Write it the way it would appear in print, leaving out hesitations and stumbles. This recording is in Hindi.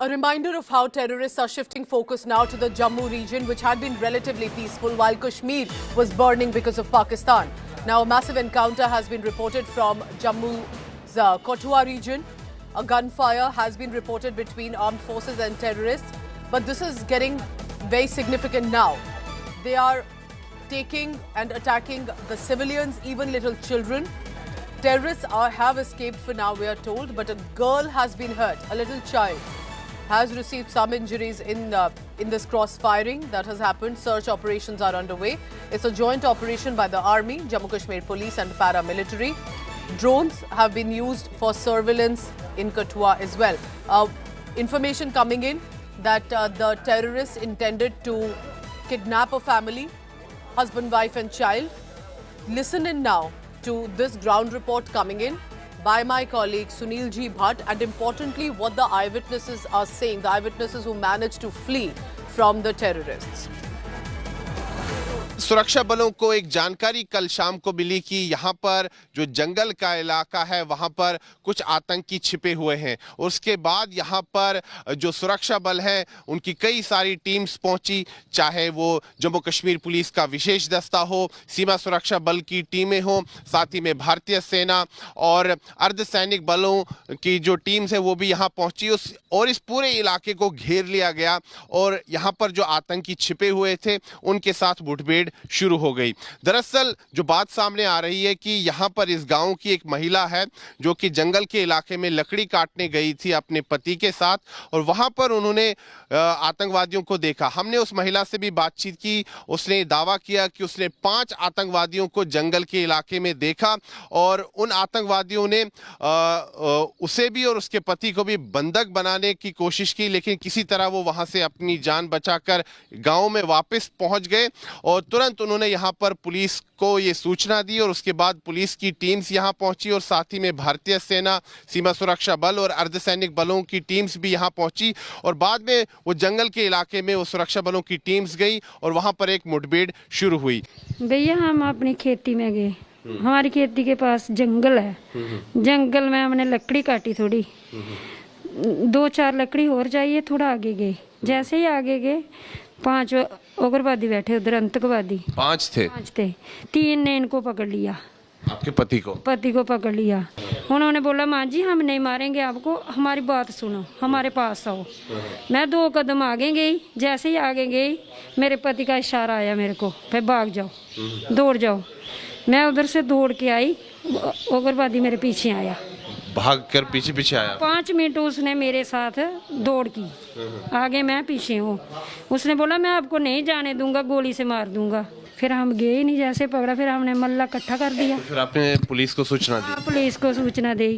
A reminder of how terrorists are shifting focus now to the Jammu region, which had been relatively peaceful while Kashmir was burning because of Pakistan. Now, a massive encounter has been reported from Jammu's Kathua region. A gunfire has been reported between armed forces and terrorists. But this is getting very significant now. They are taking and attacking the civilians, even little children. Terrorists have escaped for now, we are told, but a girl has been hurt, a little child has received some injuries in this cross-firing that has happened. Search operations are underway. It's a joint operation by the Army, Jammu Kashmir Police and paramilitary. Drones have been used for surveillance in Kathua as well. Information coming in that the terrorists intended to kidnap a family, husband, wife and child. Listen in now to this ground report coming in by my colleague Sunil G. Bhatt, and importantly what the eyewitnesses are saying, the eyewitnesses who managed to flee from the terrorists. सुरक्षा बलों को एक जानकारी कल शाम को मिली कि यहाँ पर जो जंगल का इलाका है वहाँ पर कुछ आतंकी छिपे हुए हैं। उसके बाद यहाँ पर जो सुरक्षा बल है उनकी कई सारी टीम्स पहुंची, चाहे वो जम्मू कश्मीर पुलिस का विशेष दस्ता हो, सीमा सुरक्षा बल की टीमें हों, साथ ही में भारतीय सेना और अर्धसैनिक बलों की जो टीम्स है वो भी यहाँ पहुंची और इस पूरे इलाके को घेर लिया गया और यहाँ पर जो आतंकी छिपे हुए थे उनके साथ मुठभेड़ शुरू हो गई। दरअसल जो बात सामने आ रही है कि यहाँ पर इस गांव की एक महिला है जो कि जंगल के इलाके में लकड़ी काटने गई थी अपने पति के साथ और वहां पर उन्होंने आतंकवादियों को देखा। हमने उस महिला से भी बातचीत की। उसने दावा किया कि उसने 5 आतंकवादियों को जंगल के इलाके में देखा और उन आतंकवादियों ने उसे भी और उसके पति को भी बंधक बनाने की कोशिश की, लेकिन किसी तरह वो वहां से अपनी जान बचाकर गांव में वापस पहुंच गए और तुरंत उन्होंने यहाँ पर पुलिस को ये सूचना दी और उसके बाद पुलिस की टीम्स यहाँ पहुंची और साथ ही में भारतीय सेना, सीमा सुरक्षा बल और अर्धसैनिक बलों की टीम्स भी यहाँ पहुंची और बाद में वो जंगल के इलाके में वो सुरक्षा बलों की टीम्स गई और वहां पर एक मुठभेड़ शुरू हुई। भैया हम अपनी खेती में गए, हमारी खेती के पास जंगल है, जंगल में हमने लकड़ी काटी थोड़ी, 2-4 लकड़ी और चाहिए, थोड़ा आगे गए। जैसे ही आगे गए 5 उग्रवादी बैठे उधर, आतंकवादी 5 थे। 3 ने इनको पकड़ लिया, आपके पति को पकड़ लिया। उन्होंने बोला माँ जी हम नहीं मारेंगे आपको, हमारी बात सुनो, हमारे पास आओ। मैं 2 कदम आगे गई, जैसे ही आगे गई मेरे पति का इशारा आया मेरे को, भाई भाग जाओ, दौड़ जाओ। मैं उधर से दौड़ के आई, उग्रवादी मेरे पीछे आया, भागकर पीछे आया। 5 मिनट उसने मेरे साथ दौड़ की, आगे मैं पीछे हूँ। उसने बोला मैं आपको नहीं जाने दूंगा, गोली से मार दूंगा। फिर हम गए नहीं, जैसे पकड़ा फिर हमने मल्ला इकट्ठा कर दिया। फिर आपने पुलिस को सूचना दी? पुलिस को सूचना दी।